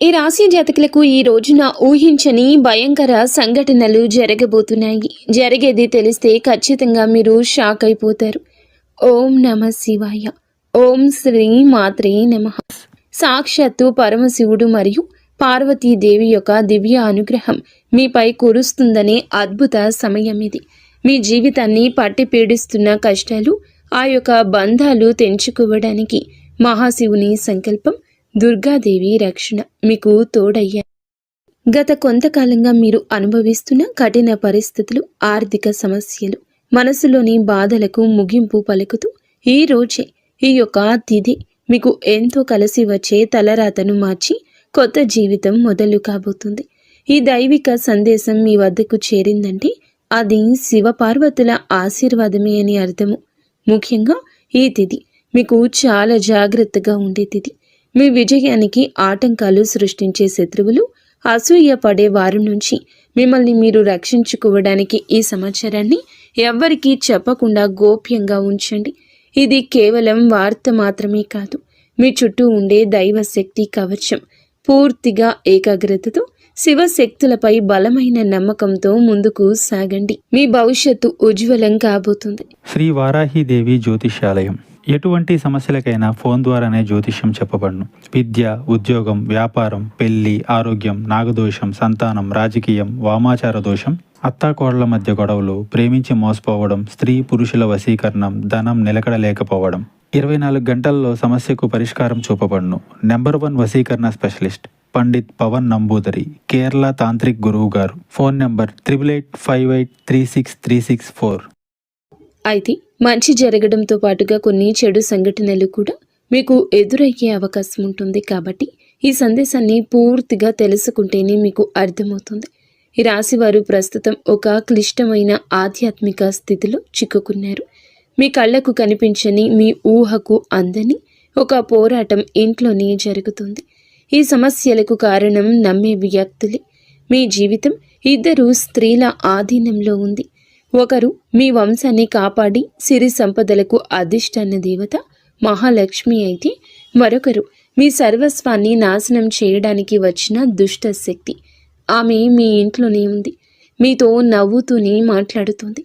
ఈ రాశి జాతకులకు ఈ రోజున ఊహించని భయంకర సంఘటనలు జరగబోతున్నాయి. జరిగేది తెలిస్తే ఖచ్చితంగా మీరు షాక్ అయిపోతారు. ఓం నమ శివాయ. ఓం శ్రీ మాత్రే నమః. సాక్షాత్తు పరమశివుడు మరియు పార్వతీదేవి యొక్క దివ్య అనుగ్రహం మీపై కురుస్తుందనే అద్భుత సమయం ఇది. మీ జీవితాన్ని పట్టి పీడిస్తున్న కష్టాలు, ఆ యొక్క బంధాలు తెంచుకోవడానికి మహాశివుని సంకల్పం, దుర్గాదేవి రక్షణ మీకు తోడయ్యాయి. గత కొంతకాలంగా మీరు అనుభవిస్తున్న కఠిన పరిస్థితులు, ఆర్థిక సమస్యలు, మనసులోని బాధలకు ముగింపు పలుకుతూ ఈ రోజే ఈ యొక్క తిథి మీకు ఎంతో కలిసి వచ్చే తలరాతను మార్చి కొత్త జీవితం మొదలు కాబోతుంది. ఈ దైవిక సందేశం మీ వద్దకు చేరిందంటే అది శివపార్వతుల ఆశీర్వాదమే అని అర్థము. ముఖ్యంగా ఈ తిథి మీకు చాలా జాగ్రత్తగా ఉండే తిథి. మీ విజయానికి ఆటంకాలు సృష్టించే శత్రువులు, అసూయ పడే వారి నుంచి మిమ్మల్ని మీరు రక్షించుకోవడానికి ఈ సమాచారాన్ని ఎవ్వరికీ చెప్పకుండా గోప్యంగా ఉంచండి. ఇది కేవలం వార్త మాత్రమే కాదు, మీ చుట్టూ ఉండే దైవ శక్తి కవచం. పూర్తిగా ఏకాగ్రతతో శివశక్తులపై బలమైన నమ్మకంతో ముందుకు సాగండి. మీ భవిష్యత్తు ఉజ్వలం కాబోతుంది. శ్రీ వారాహిదేవి జ్యోతిష్యాలయం. ఎటువంటి సమస్యలకైనా ఫోన్ ద్వారానే జ్యోతిష్యం చెప్పబడును. విద్య, ఉద్యోగం, వ్యాపారం, పెళ్లి, ఆరోగ్యం, నాగదోషం, సంతానం, రాజకీయం, వామాచార దోషం, అత్తాకోడల మధ్య గొడవలు, ప్రేమించి మోసపోవడం, స్త్రీ పురుషుల వశీకరణం, ధనం నిలకడ లేకపోవడం, 24 గంటల్లో సమస్యకు పరిష్కారం చూపబడును. నెంబర్ 1 వశీకరణ స్పెషలిస్ట్ పండిత్ పవన్ నంబూదరి, కేరళ తాంత్రిక్ గురువు గారు. Phone number 8858363634. అయితే మంచి జరగడంతో పాటుగా కొన్ని చెడు సంఘటనలు కూడా మీకు ఎదురయ్యే అవకాశం ఉంటుంది. కాబట్టి ఈ సందేశాన్ని పూర్తిగా తెలుసుకుంటేనే మీకు అర్థమవుతుంది. ఈ రాశివారు ప్రస్తుతం ఒక క్లిష్టమైన ఆధ్యాత్మిక స్థితిలో చిక్కుకున్నారు. మీ కళ్ళకు కనిపించని, మీ ఊహకు అందని ఒక పోరాటం ఇంట్లోనే జరుగుతుంది. ఈ సమస్యలకు కారణం నమ్మే వ్యక్తులే. మీ జీవితం 2 స్త్రీల ఆధీనంలో ఉంది. ఒకరు మీ వంశాన్ని కాపాడి సిరి సంపదలకు అధిష్టాన దేవత మహాలక్ష్మి అయితే, మరొకరు మీ సర్వస్వాన్ని నాశనం చేయడానికి వచ్చిన దుష్ట శక్తి. ఆమె మీ ఇంట్లోనే ఉంది, మీతో నవ్వుతూనే మాట్లాడుతుంది,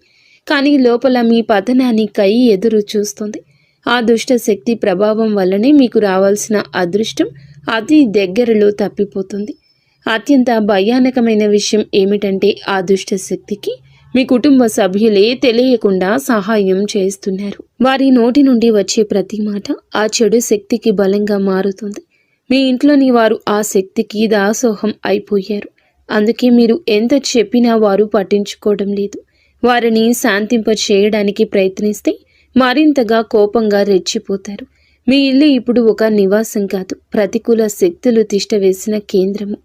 కానీ లోపల మీ పతనానికై ఎదురు చూస్తుంది. ఆ దుష్ట శక్తి ప్రభావం వల్లనే మీకు రావాల్సిన అదృష్టం అతి దగ్గరలో తప్పిపోతుంది. అత్యంత భయానకమైన విషయం ఏమిటంటే ఆ దుష్ట శక్తికి మీ కుటుంబ సభ్యులే తెలియకుండా సహాయం చేస్తున్నారు. వారి నోటి నుండి వచ్చే ప్రతి మాట ఆ చెడు శక్తికి బలంగా మారుతుంది. మీ ఇంట్లోని వారు ఆ శక్తికి దాసోహం అయిపోయారు. అందుకే మీరు ఎంత చెప్పినా వారు పట్టించుకోవడం లేదు. వారిని శాంతింప చేయడానికి ప్రయత్నిస్తే మరింతగా కోపంగా రెచ్చిపోతారు. మీ ఇల్లు ఇప్పుడు ఒక నివాసం కాదు, ప్రతికూల శక్తులు తిష్టవేసిన కేంద్రము.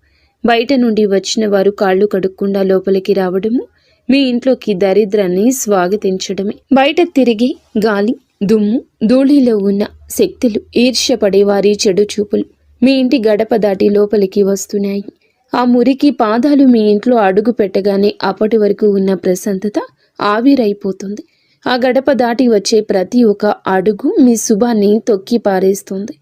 బయట నుండి వచ్చిన వారు కాళ్ళు కడుక్కుండా లోపలికి రావడము మీ ఇంట్లోకి దరిద్రాన్ని స్వాగతించడమే. బయట తిరిగి గాలి, దుమ్ము, ధూళిలో ఉన్న శక్తులు, ఈర్ష్యపడే వారి చెడు చూపులు మీ ఇంటి గడప దాటి లోపలికి వస్తున్నాయి. ఆ మురికి పాదాలు మీ ఇంట్లో అడుగు పెట్టగానే అప్పటి వరకు ఉన్న ప్రశాంతత ఆవిరైపోతుంది. ఆ గడప దాటి వచ్చే ప్రతి ఒక్క అడుగు మీ శుభాన్ని తొక్కి పారేస్తుంది.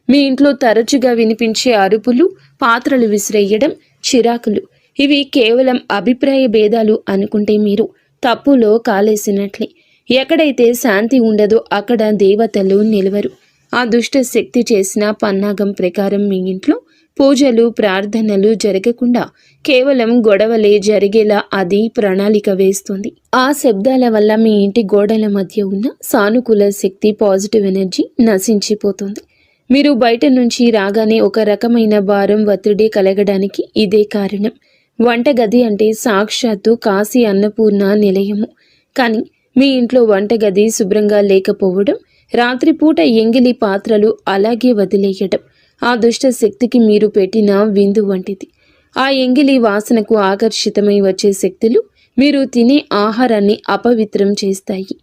మీ ఇంట్లో తరచుగా వినిపించే అరుపులు, పాత్రలు విసిరేయడం, చిరాకులు, ఇవి కేవలం అభిప్రాయ భేదాలు అనుకుంటే మీరు తప్పులో కాలేసినట్లే. ఎక్కడైతే శాంతి ఉండదో అక్కడ దేవతలు నిలవరు. ఆ దుష్ట శక్తి చేసిన పన్నాగం ప్రకారం మీ ఇంట్లో పూజలు, ప్రార్థనలు జరగకుండా కేవలం గొడవలే జరిగేలా అది ప్రణాళిక వేస్తుంది. ఆ శబ్దాల వల్ల మీ ఇంటి గోడల మధ్య ఉన్న సానుకూల శక్తి, పాజిటివ్ ఎనర్జీ నశించిపోతుంది. మీరు బయట నుంచి రాగానే ఒక రకమైన భారం, ఒత్తిడి కలగడానికి ఇదే కారణం. వంటగది అంటే సాక్షాత్తు కాశీ అన్నపూర్ణ నిలయము. కానీ మీ ఇంట్లో వంటగది శుభ్రంగా లేకపోవడం, రాత్రిపూట ఎంగిలి పాత్రలు అలాగే వదిలేయడం ఆ దుష్ట శక్తికి మీరు పెట్టిన విందు వంటిది. ఆ ఎంగిలి వాసనకు ఆకర్షితమై వచ్చే శక్తులు మీరు తినే ఆహారాన్ని అపవిత్రం చేస్తాయి.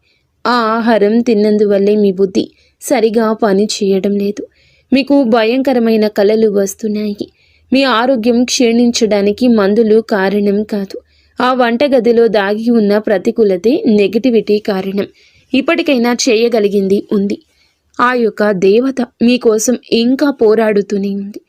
ఆ ఆహారం తిన్నందువల్లే మీ బుద్ధి సరిగా పని చేయడం లేదు. మీకు భయంకరమైన కలలు వస్తున్నాయి. మీ ఆరోగ్యం క్షీణించడానికి మందులు కారణం కాదు. ఆ వంటగదిలో దాగి ఉన్న ప్రతికూలతే, నెగటివిటీ కారణం. ఇప్పటికైనా చేయగలిగింది ఉంది. ఆ యొక్క దేవత మీకోసం ఇంకా పోరాడుతూనే ఉంది.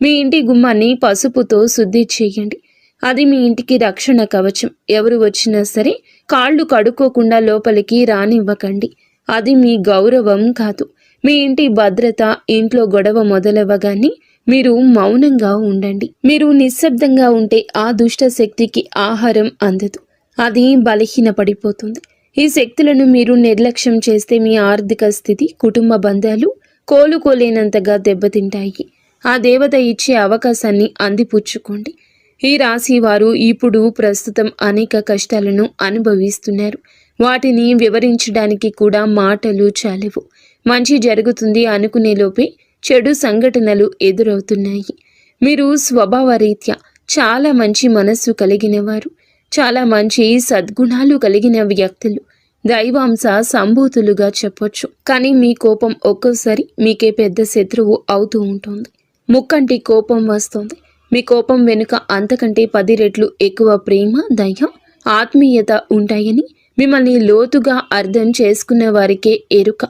మీ ఇంటి గుమ్మాన్ని పసుపుతో శుద్ధి చేయండి. అది మీ ఇంటికి రక్షణ కవచం. ఎవరు వచ్చినా సరే కాళ్ళు కడుక్కోకుండా లోపలికి రానివ్వకండి. అది మీ గౌరవం కాదు, మీ ఇంటి భద్రత. ఇంట్లో గొడవ మొదలవ్వగానే మీరు మౌనంగా ఉండండి. మీరు నిశ్శబ్దంగా ఉంటే ఆ దుష్ట శక్తికి ఆహారం అందదు, అది బలహీనపడిపోతుంది. ఈ శక్తులను మీరు నిర్లక్ష్యం చేస్తే మీ ఆర్థిక స్థితి, కుటుంబ బంధాలు కోలుకోలేనంతగా దెబ్బతింటాయి. ఆ దేవత ఇచ్చే అవకాశాన్ని అందిపుచ్చుకోండి. ఈ రాశి వారు ఇప్పుడు ప్రస్తుతం అనేక కష్టాలను అనుభవిస్తున్నారు. వాటిని వివరించడానికి కూడా మాటలు చాలవు. మంచి జరుగుతుంది అనుకునే లోపే చెడు సంఘటనలు ఎదురవుతున్నాయి. మీరు స్వభావరీత్యా చాలా మంచి మనస్సు కలిగిన వారు, చాలా మంచి సద్గుణాలు కలిగిన వ్యక్తులు, దైవాంశ సంభూతులుగా చెప్పొచ్చు. కానీ మీ కోపం ఒక్కోసారి మీకే పెద్ద శత్రువు అవుతూ ఉంటుంది. ముక్కంటి కోపం వస్తుంది. మీ కోపం వెనుక అంతకంటే 10 రెట్లు ఎక్కువ ప్రేమ, దయ, ఆత్మీయత ఉంటాయని మిమ్మల్ని లోతుగా అర్థం చేసుకున్న వారికే ఎరుక.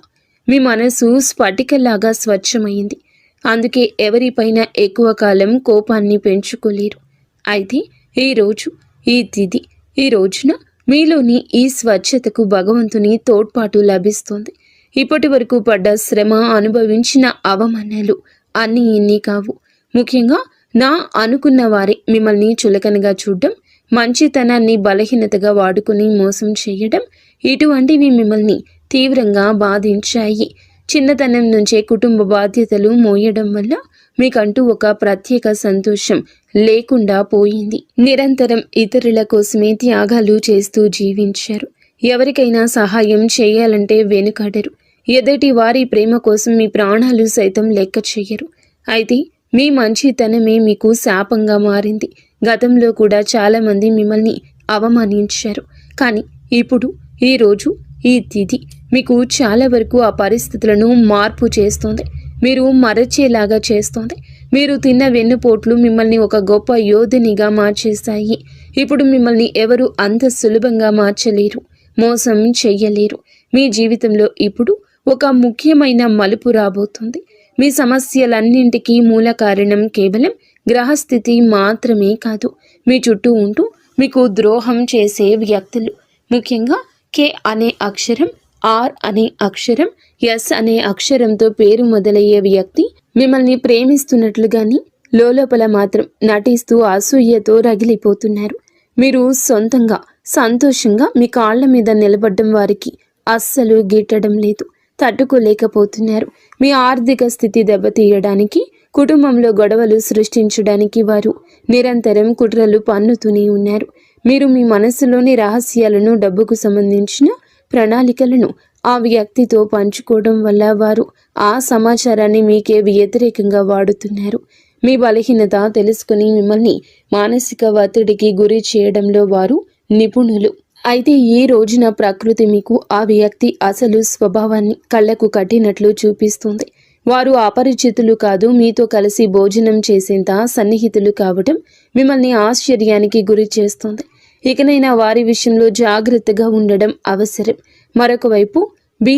మీ మనసు స్ఫటికలాగా స్వచ్ఛమైంది. అందుకే ఎవరిపైన ఎక్కువ కాలం కోపాన్ని పెంచుకోలేరు. అయితే ఈరోజు, ఈ తిథి, ఈ రోజున మీలోని ఈ స్వచ్ఛతకు భగవంతుని తోడ్పాటు లభిస్తుంది. ఇప్పటి వరకు పడ్డ శ్రమ, అనుభవించిన అవమానాలు అన్నీ ఇన్ని కావు. ముఖ్యంగా నా అనుకున్న వారే మిమ్మల్ని చులకనగా చూడడం, మంచితనాన్ని బలహీనతగా వాడుకుని మోసం చేయడం, ఇటువంటివి మిమ్మల్ని తీవ్రంగా బాధించాయి. చిన్నతనం నుంచే కుటుంబ బాధ్యతలు మోయడం వల్ల మీకంటూ ఒక ప్రత్యేక సంతోషం లేకుండా పోయింది. నిరంతరం ఇతరుల కోసమే త్యాగాలు చేస్తూ జీవించారు. ఎవరికైనా సహాయం చేయాలంటే వెనుకాడరు. ఎదుటి వారి ప్రేమ కోసం మీ ప్రాణాలు సైతం లెక్క చేయరు. అయితే మీ మంచితనమే మీకు శాపంగా మారింది. గతంలో కూడా చాలామంది మిమ్మల్ని అవమానించారు. కానీ ఇప్పుడు, ఈరోజు, ఈ తిథి మీకు చాలా వరకు ఆ పరిస్థితులను మార్పు చేస్తుంది. మీరు మరచేలాగా చేస్తుంది. మీరు తిన్న వెన్నుపోట్లు మిమ్మల్ని ఒక గొప్ప యోధునిగా మార్చేస్తాయి. ఇప్పుడు మిమ్మల్ని ఎవరు అంత సులభంగా మార్చలేరు, మోసం చెయ్యలేరు. మీ జీవితంలో ఇప్పుడు ఒక ముఖ్యమైన మలుపు రాబోతుంది. మీ సమస్యలన్నింటికీ మూల కారణం కేవలం గ్రహస్థితి మాత్రమే కాదు, మీ చుట్టూ ఉంటూ మీకు ద్రోహం చేసే వ్యక్తులు. ముఖ్యంగా కే అనే అక్షరం, ఆర్ అనే అక్షరం, ఎస్ అనే అక్షరంతో పేరు మొదలయ్యే వ్యక్తి మిమ్మల్ని ప్రేమిస్తున్నట్లుగాని లోపల మాత్రం నటిస్తూ అసూయతో రగిలిపోతున్నారు. మీరు సొంతంగా సంతోషంగా మీ కాళ్ల మీద నిలబడ్డం వారికి అస్సలు గిట్టడం లేదు, తట్టుకోలేకపోతున్నారు. మీ ఆర్థిక స్థితి దెబ్బతీయడానికి, కుటుంబంలో గొడవలు సృష్టించడానికి వారు నిరంతరం కుట్రలు పన్నుతూనే ఉన్నారు. మీరు మీ మనసులోని రహస్యాలను, డబ్బుకు సంబంధించిన ప్రణాళికలను ఆ వ్యక్తితో పంచుకోవడం వల్ల వారు ఆ సమాచారాన్ని మీకే వ్యతిరేకంగా వాడుతున్నారు. మీ బలహీనత తెలుసుకుని మిమ్మల్ని మానసిక ఒత్తిడికి గురి చేయడంలో వారు నిపుణులు. అయితే ఈ రోజున ప్రకృతి మీకు ఆ వ్యక్తి అసలు స్వభావాన్ని కళ్ళకు కట్టినట్లు చూపిస్తుంది. వారు అపరిచితులు కాదు, మీతో కలిసి భోజనం చేసేంత సన్నిహితులు కావటం మిమ్మల్ని ఆశ్చర్యానికి గురి చేస్తుంది. ఇకనైనా వారి విషయంలో జాగ్రత్తగా ఉండడం అవసరం. మరొక వైపు బి,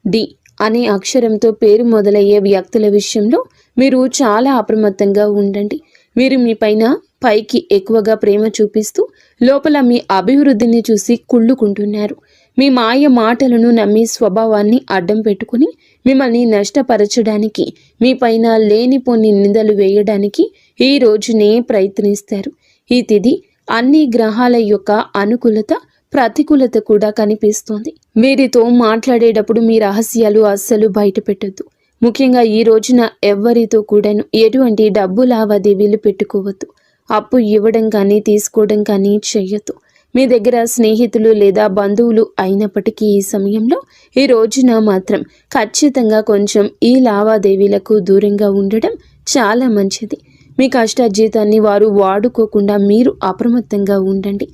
డి అనే అక్షరంతో పేరు మొదలయ్యే వ్యక్తుల విషయంలో మీరు చాలా అప్రమత్తంగా ఉండండి. వీరు మీ పైకి ఎక్కువగా ప్రేమ చూపిస్తూ లోపల మీ అభివృద్ధిని చూసి కుళ్ళుకుంటున్నారు. మీ మాయ మాటలను నమ్మి స్వభావాన్ని అడ్డం పెట్టుకుని మిమ్మల్ని నష్టపరచడానికి, మీ పైన లేనిపోని నిందలు వేయడానికి ఈ రోజునే ప్రయత్నిస్తారు. ఈ తిథి అన్ని గ్రహాల యొక్క అనుకూలత, ప్రతికూలత కూడా కనిపిస్తోంది. వీరితో మాట్లాడేటప్పుడు మీ రహస్యాలు అస్సలు బయట పెట్టొద్దు. ముఖ్యంగా ఈ రోజున ఎవ్వరితో కూడాను ఎటువంటి డబ్బు లావాదేవీలు పెట్టుకోవద్దు. అప్పు ఇవ్వడం కానీ తీసుకోవడం కానీ చెయ్యొద్దు. మీ దగ్గర స్నేహితులు లేదా బంధువులు అయినప్పటికీ ఈ సమయంలో, ఈ రోజున మాత్రం ఖచ్చితంగా కొంచెం ఈ లావాదేవీలకు దూరంగా ఉండడం చాలా మంచిది. మీ కష్టార్జితాన్ని వారు వాడుకోకుండా మీరు అప్రమత్తంగా ఉండండి.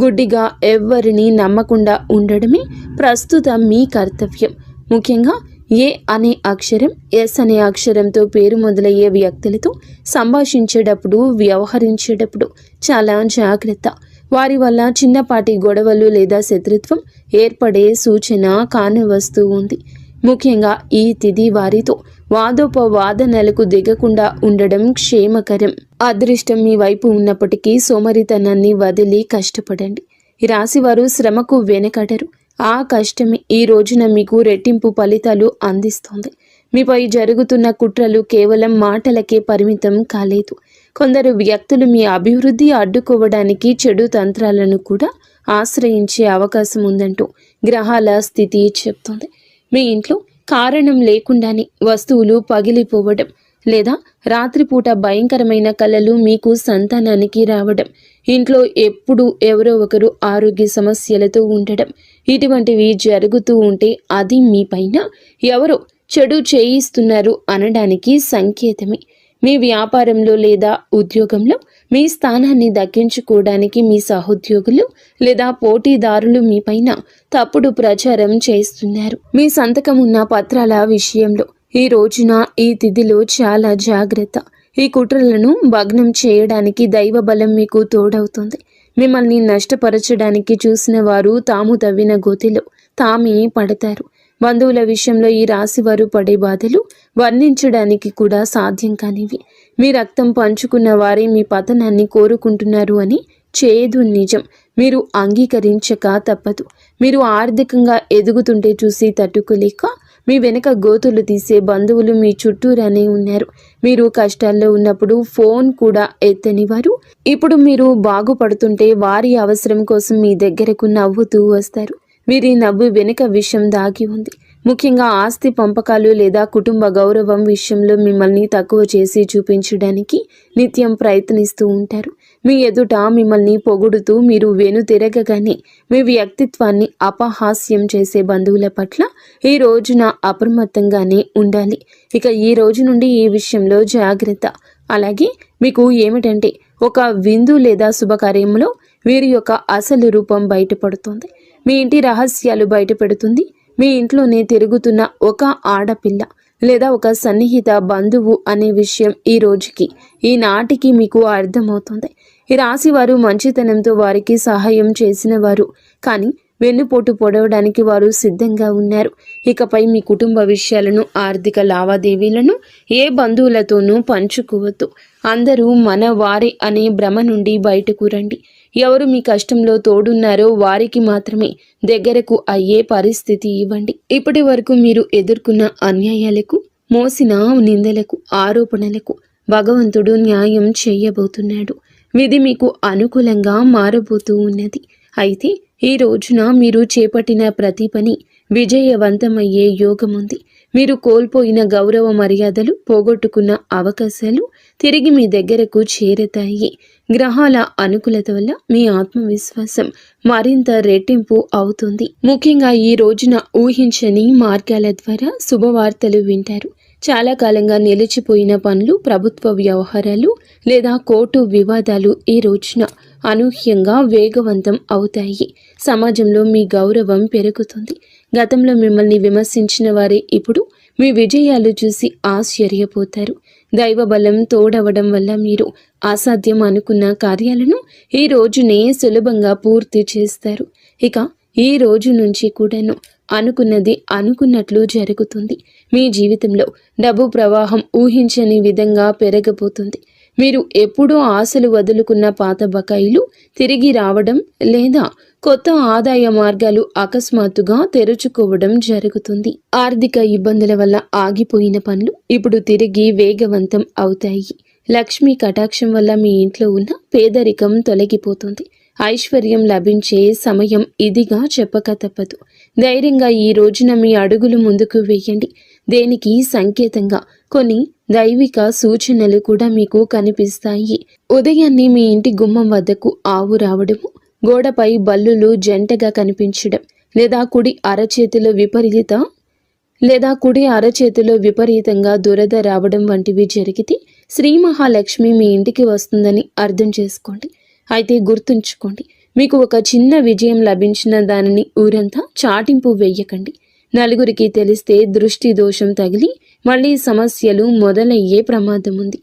గుడ్డిగా ఎవ్వరిని నమ్మకుండా ఉండడమే ప్రస్తుతం మీ కర్తవ్యం. ముఖ్యంగా ఏ అనే అక్షరం, ఎస్ అనే అక్షరంతో పేరు మొదలయ్యే వ్యక్తులతో సంభాషించేటప్పుడు, వ్యవహరించేటప్పుడు చాలా జాగ్రత్త. వారి వల్ల చిన్నపాటి గొడవలు లేదా శత్రుత్వం ఏర్పడే సూచన కానవస్తూ ఉంది. ముఖ్యంగా ఈ తిథి వారితో వాదోపవాదనలకు దిగకుండా ఉండడం క్షేమకరం. అదృష్టం మీ వైపు ఉన్నప్పటికీ సోమరితనాన్ని వదిలి కష్టపడండి. ఈ రాశివారు శ్రమకు వెనకడరు. ఆ కష్టమే ఈ రోజున మీకు రెట్టింపు ఫలితాలు అందిస్తోంది. మీపై జరుగుతున్న కుట్రలు కేవలం మాటలకే పరిమితం కాలేదు. కొందరు వ్యక్తులు మీ అభివృద్ధి అడ్డుకోవడానికి చెడు తంత్రాలను కూడా ఆశ్రయించే అవకాశం ఉందంటూ గ్రహాల స్థితి చెప్తోంది. మీ ఇంట్లో కారణం లేకుండానే వస్తువులు పగిలిపోవడం లేదా రాత్రిపూట భయంకరమైన కలలు మీకు సంతానానికి రావడం, ఇంట్లో ఎప్పుడు ఎవరో ఒకరు ఆరోగ్య సమస్యలతో ఉండడం, ఇటువంటివి జరుగుతూ ఉంటే అది మీ పైన ఎవరో చెడు చేయిస్తున్నారు అనడానికి సంకేతమే. మీ వ్యాపారంలో లేదా ఉద్యోగంలో మీ స్థానాన్ని దక్కించుకోవడానికి మీ సహోద్యోగులు లేదా పోటీదారులు మీ పైన తప్పుడు ప్రచారం చేస్తున్నారు. మీ సంతకం ఉన్న పత్రాల విషయంలో ఈ రోజున ఈ తిథిలో చాలా జాగ్రత్త. ఈ కుట్రలను భగ్నం చేయడానికి దైవ బలం మీకు తోడవుతుంది. మిమ్మల్ని నష్టపరచడానికి చూసిన వారు తాము తవ్విన గోతిలో తామే పడతారు. బంధువుల విషయంలో ఈ రాశివారు పడే బాధలు వర్ణించడానికి కూడా సాధ్యం కానివి. మీ రక్తం పంచుకున్న వారే మీ పతనాన్ని కోరుకుంటున్నారు అని చేదు నిజం. మీరు అంగీకరించక తప్పదు. మీరు ఆర్థికంగా ఎదుగుతుంటే చూసి తట్టుకోలేక మీ వెనక గోతులు తీసే బంధువులు మీ చుట్టూరానే ఉన్నారు. మీరు కష్టాల్లో ఉన్నప్పుడు ఫోన్ కూడా ఎత్తని వారు ఇప్పుడు మీరు బాగుపడుతుంటే వారి అవసరం కోసం మీ దగ్గరకు నవ్వుతూ వస్తారు. వీరి నవ్వు వెనుక విషయం దాగి ఉంది. ముఖ్యంగా ఆస్తి పంపకాలు లేదా కుటుంబ గౌరవం విషయంలో మిమ్మల్ని తక్కువ చేసి చూపించడానికి నిత్యం ప్రయత్నిస్తూ ఉంటారు. మీ ఎదుట మిమ్మల్ని పొగుడుతూ మీరు వెనుతిరగగానే మీ వ్యక్తిత్వాన్ని అపహాస్యం చేసే బంధువుల పట్ల ఈ రోజున అప్రమత్తంగానే ఉండాలి. ఇక ఈ రోజు నుండి ఈ విషయంలో జాగ్రత్త. అలాగే మీకు ఏమిటంటే ఒక విందు లేదా శుభకార్యంలో వీరి యొక్క అసలు రూపం బయటపడుతుంది. మీ ఇంటి రహస్యాలు బయటపెడుతుంది. మీ ఇంట్లోనే తిరుగుతున్న ఒక ఆడపిల్ల లేదా ఒక సన్నిహిత బంధువు అనే విషయం ఈ రోజుకి ఈనాటికి మీకు అర్థమవుతుంది. ఈ రాశి వారు మంచితనంతో వారికి సహాయం చేసిన వారు, కానీ వెన్నుపోటు పొడవడానికి వారు సిద్ధంగా ఉన్నారు. ఇకపై మీ కుటుంబ విషయాలను, ఆర్థిక లావాదేవీలను ఏ బంధువులతోనూ పంచుకోవద్దు. అందరూ మన వారే అనే భ్రమ నుండి బయటకు రండి. ఎవరు మీ కష్టంలో తోడున్నారో వారికి మాత్రమే దగ్గరకు అయ్యే పరిస్థితి ఇవ్వండి. ఇప్పటి వరకు మీరు ఎదుర్కొన్న అన్యాయాలకు, మోసిన నిందలకు, ఆరోపణలకు భగవంతుడు న్యాయం చేయబోతున్నాడు. విధి మీకు అనుకూలంగా మారబోతూ ఉన్నది. అయితే ఈ రోజున మీరు చేపట్టిన ప్రతి పని విజయవంతమయ్యే యోగముంది. మీరు కోల్పోయిన గౌరవ మర్యాదలు, పోగొట్టుకున్న అవకాశాలు తిరిగి మీ దగ్గరకు చేరతాయి. గ్రహాల అనుకూలత వల్ల మీ ఆత్మవిశ్వాసం మరింత రెట్టింపు అవుతుంది. ముఖ్యంగా ఈ రోజున ఊహించని మార్గాల ద్వారా శుభవార్తలు వింటారు. చాలా కాలంగా నిలిచిపోయిన పనులు, ప్రభుత్వ వ్యవహారాలు లేదా కోర్టు వివాదాలు ఈ రోజున అనూహ్యంగా వేగవంతం అవుతాయి. సమాజంలో మీ గౌరవం పెరుగుతుంది. గతంలో మిమ్మల్ని విమర్శించిన వారే ఇప్పుడు మీ విజయాలు చూసి ఆశ్చర్యపోతారు. దైవ బలం తోడవడం వల్ల మీరు అసాధ్యం అనుకున్న కార్యాలను ఈ రోజునే సులభంగా పూర్తి చేస్తారు. ఇక ఈ రోజు నుంచి కూడాను అనుకున్నది అనుకున్నట్లు జరుగుతుంది. మీ జీవితంలో డబ్బు ప్రవాహం ఊహించని విధంగా పెరగబోతుంది. మీరు ఎప్పుడూ ఆశలు వదులుకున్న పాత బకాయిలు తిరిగి రావడం లేదా కొత్త ఆదాయ మార్గాలు అకస్మాత్తుగా తెరుచుకోవడం జరుగుతుంది. ఆర్థిక ఇబ్బందుల వల్ల ఆగిపోయిన పనులు ఇప్పుడు తిరిగి వేగవంతం అవుతాయి. లక్ష్మీ కటాక్షం వల్ల మీ ఇంట్లో ఉన్న పేదరికం తొలగిపోతుంది. ఐశ్వర్యం లభించే సమయం ఇదిగా చెప్పక తప్పదు. ధైర్యంగా ఈ రోజున మీ అడుగులు ముందుకు వేయండి. దేనికి సంకేతంగా కొన్ని దైవిక సూచనలు కూడా మీకు కనిపిస్తాయి. ఉదయాన్నే మీ ఇంటి గుమ్మం వద్దకు ఆవు రావడము, గోడపై బల్లులు జంటగా కనిపించడం లేదా కుడి అరచేతిలో విపరీతంగా దురద రావడం వంటివి జరిగితే శ్రీ మహాలక్ష్మి మీ ఇంటికి వస్తుందని అర్థం చేసుకోండి. అయితే గుర్తుంచుకోండి, మీకు ఒక చిన్న విజయం లభించిన దానిని ఊరంతా చాటింపు వేయకండి. నలుగురికి తెలిస్తే దృష్టి దోషం తగిలి మళ్ళీ సమస్యలు మొదలయ్యే ప్రమాదం ఉంది.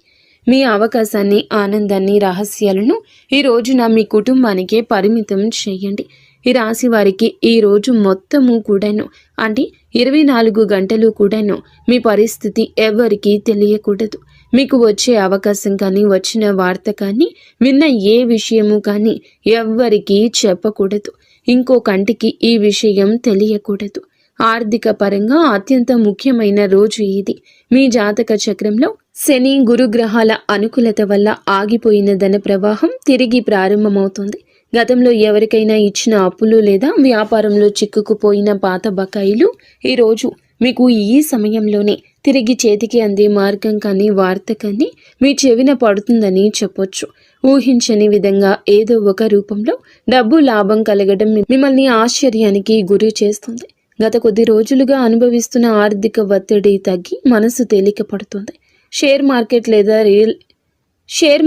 మీ అవకాశాన్ని, ఆనందాన్ని, రహస్యాలను ఈ రోజున మీ కుటుంబానికే పరిమితం చేయండి. ఈ రాశి వారికి ఈ రోజు మొత్తము కూడాను అంటే 24 గంటలు కూడాను మీ పరిస్థితి ఎవరికీ తెలియకూడదు. మీకు వచ్చే అవకాశం కానీ, వచ్చిన వార్త కానీ, విన్న ఏ విషయము కానీ ఎవ్వరికీ చెప్పకూడదు. ఇంకో కంటికి ఈ విషయం తెలియకూడదు. ఆర్థిక పరంగా అత్యంత ముఖ్యమైన రోజు ఇది. మీ జాతక చక్రంలో శని, గురుగ్రహాల అనుకూలత వల్ల ఆగిపోయిన ధన ప్రవాహం తిరిగి ప్రారంభమవుతుంది. గతంలో ఎవరికైనా ఇచ్చిన అప్పులు లేదా వ్యాపారంలో చిక్కుకుపోయిన పాత బకాయిలు ఈరోజు మీకు ఈ సమయంలోనే తిరిగి చేతికి అందే మార్గం కానీ, వార్త కానీ మీ చెవిన పడుతుందని చెప్పొచ్చు. ఊహించని విధంగా ఏదో ఒక రూపంలో డబ్బు లాభం కలగడం మిమ్మల్ని ఆశ్చర్యానికి గురి చేస్తుంది. గత కొద్ది రోజులుగా అనుభవిస్తున్న ఆర్థిక ఒత్తిడి తగ్గి మనసు తేలిక పడుతుంది. షేర్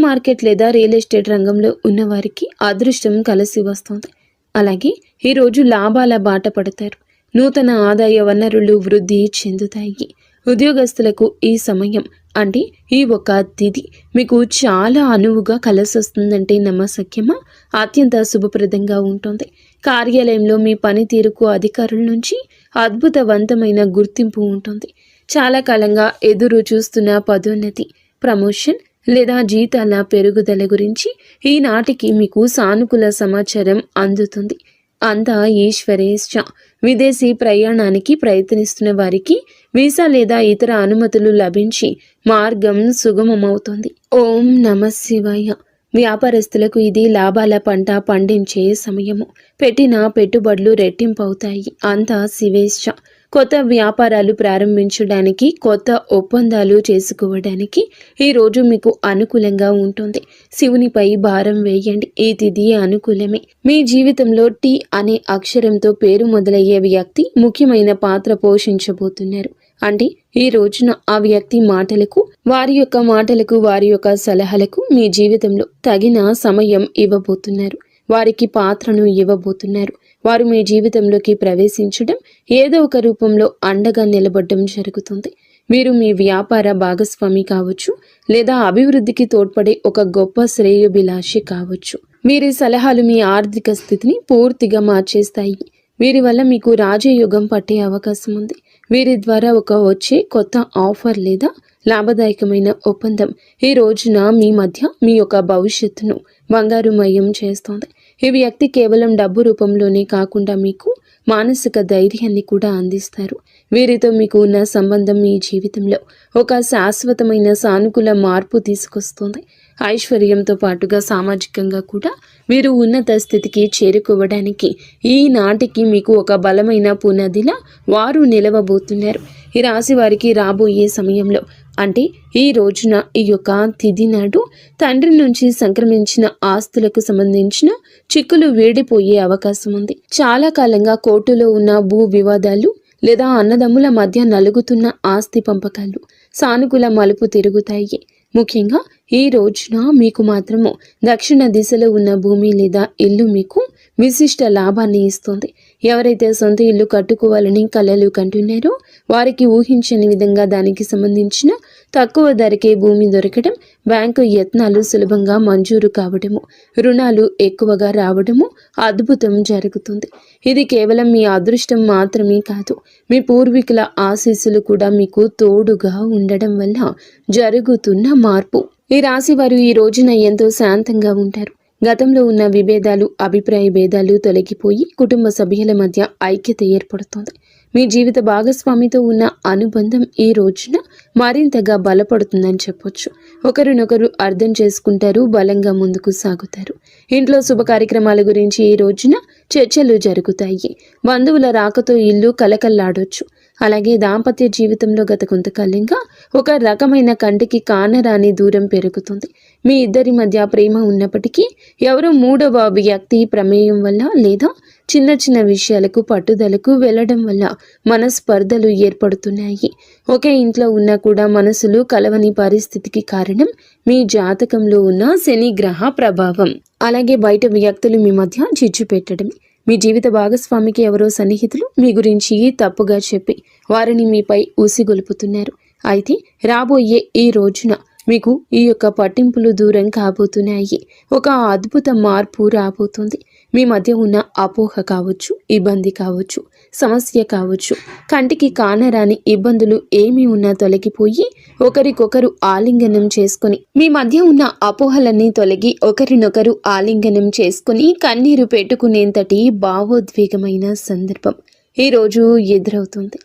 మార్కెట్ లేదా రియల్ ఎస్టేట్ రంగంలో ఉన్నవారికి అదృష్టం కలిసి వస్తుంది. అలాగే ఈరోజు లాభాల బాట పడతారు. నూతన ఆదాయ వనరులు వృద్ధి చెందుతాయి. ఉద్యోగస్తులకు ఈ సమయం అంటే ఈ ఒక తిథి మీకు చాలా అనువుగా కలిసొస్తుందంటే నమ్మశక్యమా? అత్యంత శుభప్రదంగా ఉంటుంది. కార్యాలయంలో మీ పనితీరుకు అధికారుల నుంచి అద్భుతవంతమైన గుర్తింపు ఉంటుంది. చాలా కాలంగా ఎదురు చూస్తున్న పదోన్నతి, ప్రమోషన్ లేదా జీతాల పెరుగుదల గురించి ఈనాటికి మీకు సానుకూల సమాచారం అందుతుంది. అంతా ఈశ్వరేచ్ఛ. విదేశీ ప్రయాణానికి ప్రయత్నిస్తున్న వారికి వీసా లేదా ఇతర అనుమతులు లభించి మార్గం సుగమమవుతుంది. ఓం నమ శివాయ. వ్యాపారస్తులకు ఇది లాభాల పంట పండించే సమయము. పెట్టిన పెట్టుబడులు రెట్టింపవుతాయి. అంతా శివేచ్ఛ. కొత్త వ్యాపారాలు ప్రారంభించడానికి, కొత్త ఒప్పందాలు చేసుకోవడానికి ఈరోజు మీకు అనుకూలంగా ఉంటుంది. శివునిపై భారం వేయండి. ఈ తిథి అనుకూలమే. మీ జీవితంలో టీ అనే అక్షరంతో పేరు మొదలయ్యే వ్యక్తి ముఖ్యమైన పాత్ర పోషించబోతున్నారు. అంటే ఈ రోజున ఆ వ్యక్తి మాటలకు, వారి యొక్క సలహాలకు మీ జీవితంలో తగిన సమయం ఇవ్వబోతున్నారు. వారికి పాత్రను ఇవ్వబోతున్నారు. వారు మీ జీవితంలోకి ప్రవేశించడం, ఏదో ఒక రూపంలో అండగా నిలబడడం జరుగుతుంది. మీరు మీ వ్యాపార భాగస్వామి కావచ్చు, లేదా అభివృద్ధికి తోడ్పడే ఒక గొప్ప శ్రేయోభిలాషి కావచ్చు. వీరి సలహాలు మీ ఆర్థిక స్థితిని పూర్తిగా మార్చేస్తాయి. వీరి వల్ల మీకు రాజయోగం పట్టే అవకాశం ఉంది. వీరి ద్వారా వచ్చే కొత్త ఆఫర్ లేదా లాభదాయకమైన ఒప్పందం ఈ రోజున మీ మధ్య మీ యొక్క భవిష్యత్తును బంగారుమయం చేస్తోంది. ఈ వ్యక్తి కేవలం డబ్బు రూపంలోనే కాకుండా మీకు మానసిక ధైర్యాన్ని కూడా అందిస్తారు. వీరితో మీకు ఉన్న సంబంధం మీ జీవితంలో ఒక శాశ్వతమైన సానుకూల మార్పు తీసుకొస్తుంది. ఐశ్వర్యంతో పాటుగా సామాజికంగా కూడా వీరు ఉన్నత స్థితికి చేరుకోవడానికి ఈనాటికి మీకు ఒక బలమైన పునాదిలా వారు నిలవబోతున్నారు. ఈ రాశి వారికి రాబోయే సమయంలో అంటే ఈ రోజున, ఈ యొక్క తిథి నాడు తండ్రి నుంచి సంక్రమించిన ఆస్తులకు సంబంధించిన చిక్కులు వీడిపోయే అవకాశం ఉంది. చాలా కాలంగా కోర్టులో ఉన్న భూ వివాదాలు లేదా అన్నదమ్ముల మధ్య నలుగుతున్న ఆస్తి పంపకాలు సానుకూల మలుపు తిరుగుతాయి. ముఖ్యంగా ఈ రోజున మీకు మాత్రము దక్షిణ దిశలో ఉన్న భూమి లేదా ఇల్లు మీకు విశిష్ట లాభాన్ని ఇస్తుంది. ఎవరైతే సొంత ఇల్లు కట్టుకోవాలని కలలు కంటున్నారో వారికి ఊహించని విధంగా దానికి సంబంధించిన తక్కువ ధరకే భూమి దొరకడం, బ్యాంకు యత్నాలు సులభంగా మంజూరు కావడము, రుణాలు ఎక్కువగా రావడము అద్భుతం జరుగుతుంది. ఇది కేవలం మీ అదృష్టం మాత్రమే కాదు, మీ పూర్వీకుల ఆశీస్సులు కూడా మీకు తోడుగా ఉండడం వల్ల జరుగుతున్న మార్పు. ఈ రాశి వారు ఈ రోజున ఎంతో శాంతంగా ఉంటారు. గతంలో ఉన్న విభేదాలు, అభిప్రాయ భేదాలు తొలగిపోయి కుటుంబ సభ్యుల మధ్య ఐక్యత ఏర్పడుతుంది. మీ జీవిత భాగస్వామితో ఉన్న అనుబంధం ఈ రోజున మరింతగా బలపడుతుందని చెప్పొచ్చు. ఒకరినొకరు అర్థం చేసుకుంటారు, బలంగా ముందుకు సాగుతారు. ఇంట్లో శుభ కార్యక్రమాల గురించి ఈ రోజున చర్చలు జరుగుతాయి. బంధువుల రాకతో ఇల్లు కలకల్లాడొచ్చు. అలాగే దాంపత్య జీవితంలో గత కొంతకాలంగా ఒక రకమైన కంటికి కానరాని దూరం పెరుగుతుంది. మీ ఇద్దరి మధ్య ప్రేమ ఉన్నప్పటికీ ఎవరో మూడవ వ్యక్తి ప్రమేయం వల్ల లేదా చిన్న చిన్న విషయాలకు పట్టుదలకు వెళ్ళడం వల్ల మనస్పర్ధలు ఏర్పడుతున్నాయి. ఒకే ఇంట్లో ఉన్నా కూడా మనసులు కలవని పరిస్థితికి కారణం మీ జాతకంలో ఉన్న శని గ్రహ ప్రభావం. అలాగే బయట వ్యక్తులు మీ మధ్య చిచ్చు పెట్టడమే. మీ జీవిత భాగస్వామికి ఎవరో సన్నిహితులు మీ గురించి తప్పుగా చెప్పి వారిని మీపై ఊసిగొలుపుతున్నారు. అయితే రాబోయే ఈ రోజున మీకు ఈ యొక్క పట్టింపులు దూరం కాబోతున్నాయి. ఒక అద్భుత మార్పు రాబోతుంది. మీ మధ్య ఉన్న అపోహ కావచ్చు, ఇబ్బంది కావచ్చు, సమస్య కావచ్చు, కంటికి కానరాని ఇబ్బందులు ఏమి ఉన్నా తొలగిపోయి ఒకరికొకరు ఆలింగనం చేసుకొని మీ మధ్య ఉన్న అపోహలన్నీ తొలగి ఒకరినొకరు ఆలింగనం చేసుకొని కన్నీరు పెట్టుకునేంతటి భావోద్వేగమైన సందర్భం ఈరోజు ఎదురవుతుంది.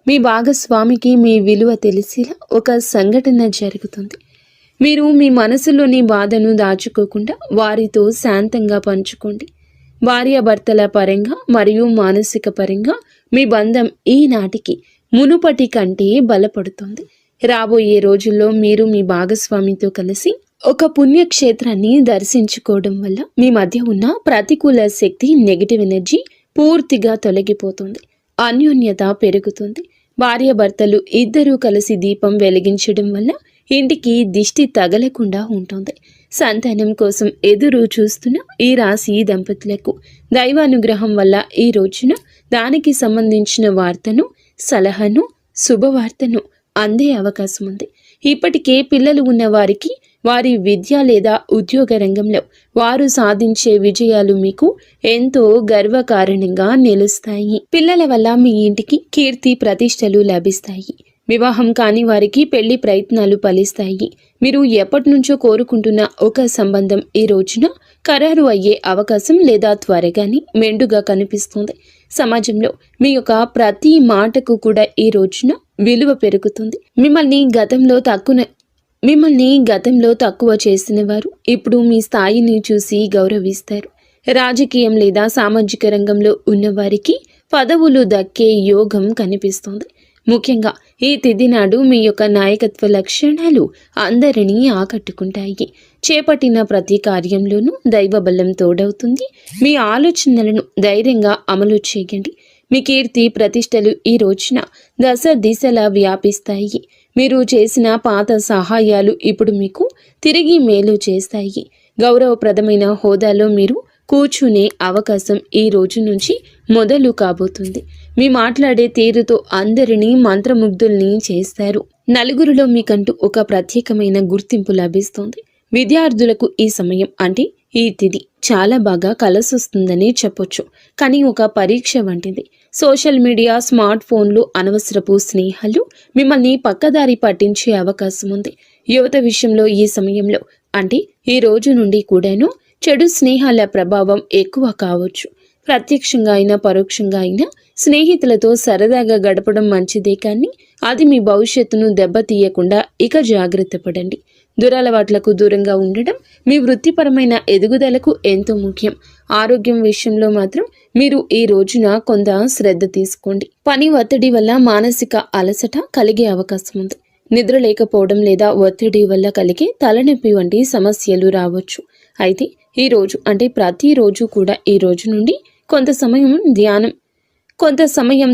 మీ భాగస్వామికి మీ విలువ తెలిసేలా ఒక సంఘటన జరుగుతుంది. మీరు మీ మనసులోని బాధను దాచుకోకుండా వారితో శాంతంగా పంచుకోండి. భార్యాభర్తల పరంగా మరియు మానసిక పరంగా మీ బంధం ఈనాటికి మునుపటి కంటే బలపడుతుంది. రాబోయే రోజుల్లో మీరు మీ భాగస్వామితో కలిసి ఒక పుణ్యక్షేత్రాన్ని దర్శించుకోవడం వల్ల మీ మధ్య ఉన్న ప్రతికూల శక్తి, నెగిటివ్ ఎనర్జీ పూర్తిగా తొలగిపోతుంది. అన్యోన్యత పెరుగుతుంది. భార్యాభర్తలు ఇద్దరూ కలిసి దీపం వెలిగించడం వల్ల ఇంటికి దిష్టి తగలకుండా ఉంటుంది. సంతానం కోసం ఎదురు చూస్తున్న ఈ రాశి దంపతులకు దైవానుగ్రహం వల్ల ఈ రోజున దానికి సంబంధించిన వార్తను, సలహాను, శుభవార్తను అందే అవకాశం ఉంది. ఇప్పటికే పిల్లలు ఉన్న వారికి వారి విద్య లేదా ఉద్యోగ రంగంలో వారు సాధించే విజయాలు మీకు ఎంతో గర్వకారణంగా నిలుస్తాయి. పిల్లల వల్ల మీ ఇంటికి కీర్తి ప్రతిష్టలు లభిస్తాయి. వివాహం కాని వారికి పెళ్లి ప్రయత్నాలు ఫలిస్తాయి. మీరు ఎప్పటి నుంచో కోరుకుంటున్న ఒక సంబంధం ఈ రోజున ఖరారు అయ్యే అవకాశం లేదా త్వరగానే మెండుగా కనిపిస్తుంది. సమాజంలో మీ యొక్క ప్రతి మాటకు కూడా ఈ రోజున విలువ పెరుగుతుంది. మిమ్మల్ని గతంలో తక్కువ చేసిన వారు ఇప్పుడు మీ స్థాయిని చూసి గౌరవిస్తారు. రాజకీయం లేదా సామాజిక రంగంలో ఉన్నవారికి పదవులు దక్కే యోగం కనిపిస్తుంది. ముఖ్యంగా ఈ తిథి నాడు మీ యొక్క నాయకత్వ లక్షణాలు అందరినీ ఆకట్టుకుంటాయి. చేపట్టిన ప్రతి కార్యంలోనూ దైవబలం తోడవుతుంది. మీ ఆలోచనలను ధైర్యంగా అమలు చేయండి. మీ కీర్తి ప్రతిష్టలు ఈ రోజున దశ దిశలా వ్యాపిస్తాయి. మీరు చేసిన పాత సహాయాలు ఇప్పుడు మీకు తిరిగి మేలు చేస్తాయి. గౌరవప్రదమైన హోదాలో మీరు కూర్చునే అవకాశం ఈ రోజు నుంచి మొదలు కాబోతుంది. మీ మాట్లాడే తీరుతో అందరినీ మంత్రముగ్ధుల్ని చేస్తారు. నలుగురిలో మీకంటూ ఒక ప్రత్యేకమైన గుర్తింపు లభిస్తుంది. విద్యార్థులకు ఈ సమయం అంటే ఈ తిథి చాలా బాగా కలిసొస్తుందని చెప్పొచ్చు. కానీ ఒక పరీక్ష వంటిది. సోషల్ మీడియా, స్మార్ట్ ఫోన్లు, అనవసరపు స్నేహాలు మిమ్మల్ని పక్కదారి పట్టించే అవకాశం ఉంది. యువత విషయంలో ఈ సమయంలో అంటే ఈ రోజు నుండి కూడాను చెడు స్నేహాల ప్రభావం ఎక్కువ కావచ్చు. ప్రత్యక్షంగా అయినా పరోక్షంగా అయినా స్నేహితులతో సరదాగా గడపడం మంచిదే, కానీ అది మీ భవిష్యత్తును దెబ్బతీయకుండా ఇక జాగ్రత్త పడండి. దురలవాట్లకు దూరంగా ఉండడం మీ వృత్తిపరమైన ఎదుగుదలకు ఎంతో ముఖ్యం. ఆరోగ్యం విషయంలో మాత్రం మీరు ఈ రోజున కొంత శ్రద్ధ తీసుకోండి. పని ఒత్తిడి వల్ల మానసిక అలసట కలిగే అవకాశం ఉంది. నిద్ర లేకపోవడం లేదా ఒత్తిడి వల్ల కలిగే తలనొప్పి వంటి సమస్యలు రావచ్చు. అయితే ఈ రోజు అంటే ప్రతిరోజు కూడా ఈ రోజు నుండి కొంత సమయం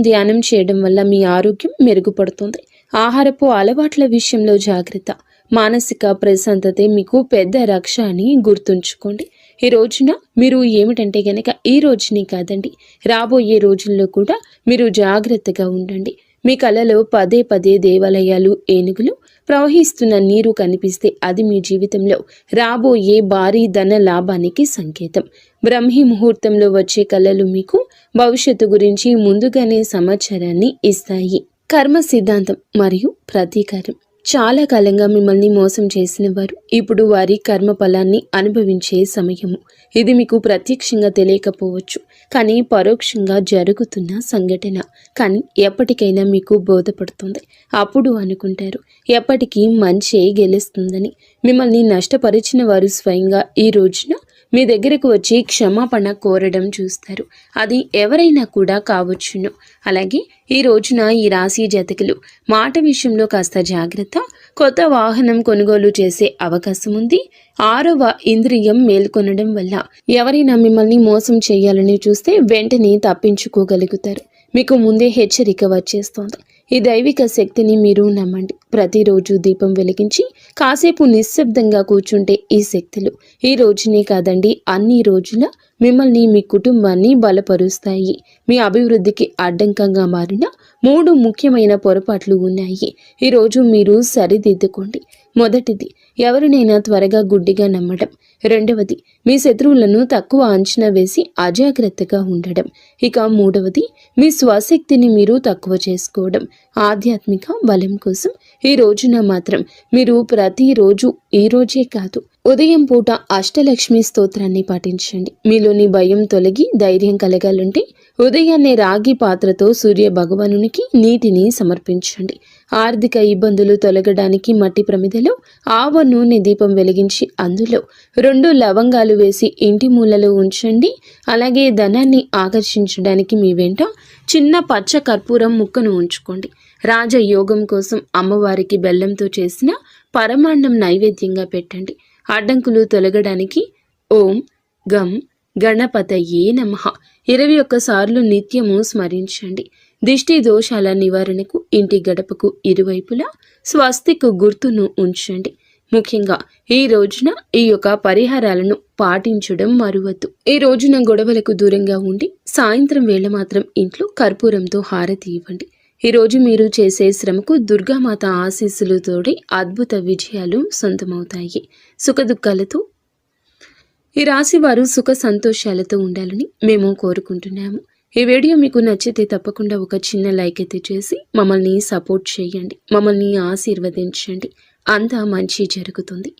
ధ్యానం చేయడం వల్ల మీ ఆరోగ్యం మెరుగుపడుతుంది. ఆహారపు అలవాట్ల విషయంలో జాగ్రత్త. మానసిక ప్రశాంతతే మీకు పెద్ద రక్ష అని గుర్తుంచుకోండి. ఈ రోజున మీరు ఏమిటంటే గనక ఈ రోజుని కాదండి, రాబోయే రోజుల్లో కూడా మీరు జాగ్రత్తగా ఉండండి. మీ కలలో పదే పదే దేవాలయాలు, ఏనుగులు, ప్రవహిస్తున్న నీరు కనిపిస్తే అది మీ జీవితంలో రాబోయే భారీ ధన లాభానికి సంకేతం. బ్రహ్మీ ముహూర్తంలో వచ్చే కళలు మీకు భవిష్యత్తు గురించి ముందుగానే సమాచారాన్ని ఇస్తాయి. కర్మ సిద్ధాంతం మరియు ప్రతీకారం. చాలా కాలంగా మిమ్మల్ని మోసం చేసిన వారు ఇప్పుడు వారి కర్మ ఫలాన్ని అనుభవించే సమయము. ఇది మీకు ప్రత్యక్షంగా తెలియకపోవచ్చు, కానీ పరోక్షంగా జరుగుతున్న సంఘటన. కానీ ఎప్పటికైనా మీకు బోధపడుతుంది. అప్పుడు అనుకుంటారు ఎప్పటికీ మంచే గెలుస్తుందని. మిమ్మల్ని నష్టపరిచిన వారు స్వయంగా ఈ రోజున మీ దగ్గరకు వచ్చి క్షమాపణ కోరడం చూస్తారు. అది ఎవరైనా కూడా కావచ్చును. అలాగే ఈ రోజున ఈ రాశి జాతకులు మాట విషయంలో కాస్త జాగ్రత్త. కొత్త వాహనం కొనుగోలు చేసే అవకాశం ఉంది. 6వ ఇంద్రియం మేల్కొనడం వల్ల ఎవరైనా మిమ్మల్ని మోసం చేయాలని చూస్తే వెంటనే తప్పించుకోగలుగుతారు. మీకు ముందే హెచ్చరిక వచ్చేస్తోంది. ఈ దైవిక శక్తిని మీరు నమ్మండి. ప్రతిరోజు దీపం వెలిగించి కాసేపు నిశ్శబ్దంగా కూర్చుంటే ఈ శక్తులు ఈ రోజునే కాదండి, అన్ని రోజుల మిమ్మల్ని, మీ కుటుంబాన్ని బలపరుస్తాయి. మీ అభివృద్ధికి అడ్డంకంగా మారిన 3 ముఖ్యమైన పొరపాట్లు ఉన్నాయి. ఈరోజు మీరు సరిదిద్దుకోండి. మొదటిది, ఎవరినైనా త్వరగా గుడ్డిగా నమ్మడం. రెండవది, మీ శత్రువులను తక్కువ అంచనా వేసి అజాగ్రత్తగా ఉండడం. ఇక మూడవది, మీ స్వశక్తిని మీరు తక్కువ చేసుకోవడం. ఆధ్యాత్మిక బలం కోసం ఈ రోజున మాత్రం మీరు ప్రతిరోజు, ఈ రోజే కాదు, ఉదయం పూట అష్టలక్ష్మి స్తోత్రాన్ని పాటించండి. మీలోని భయం తొలగి ధైర్యం కలగాలంటే ఉదయాన్నే రాగి పాత్రతో సూర్య భగవానునికి నీటిని సమర్పించండి. ఆర్థిక ఇబ్బందులు తొలగడానికి మట్టి ప్రమిదలో ఆవ నూనె దీపం వెలిగించి అందులో 2 లవంగాలు వేసి ఇంటి మూలలో ఉంచండి. అలాగే ధనాన్ని ఆకర్షించడానికి మీ వెంట చిన్న పచ్చ కర్పూరం ముక్కను ఉంచుకోండి. రాజయోగం కోసం అమ్మవారికి బెల్లంతో చేసిన పరమాన్నం నైవేద్యంగా పెట్టండి. అడ్డంకులు తొలగడానికి ఓం గం గణపతయే నమః 21 సార్లు నిత్యము స్మరించండి. దిష్టి దోషాల నివారణకు ఇంటి గడపకు ఇరువైపులా స్వస్తిక్ గుర్తును ఉంచండి. ముఖ్యంగా ఈ రోజున ఈ యొక్క పరిహారాలను పాటించడం మరువద్దు. ఈ రోజున గొడవలకు దూరంగా ఉండి సాయంత్రం వేళ మాత్రం ఇంట్లో కర్పూరంతో హారతి ఇవ్వండి. ఈ రోజు మీరు చేసే శ్రమకు దుర్గామాత ఆశీస్సులు తోడి అద్భుత విజయాలు సొంతమవుతాయి. సుఖదుఖాలతో ఈ రాశి వారు సుఖ సంతోషాలతో ఉండాలని మేము కోరుకుంటున్నాము. ఈ వీడియో మీకు నచ్చితే తప్పకుండా ఒక చిన్న లైక్ అయితే చేసి మమ్మల్ని సపోర్ట్ చేయండి. మమ్మల్ని ఆశీర్వదించండి. అంతా మంచి జరుగుతుంది.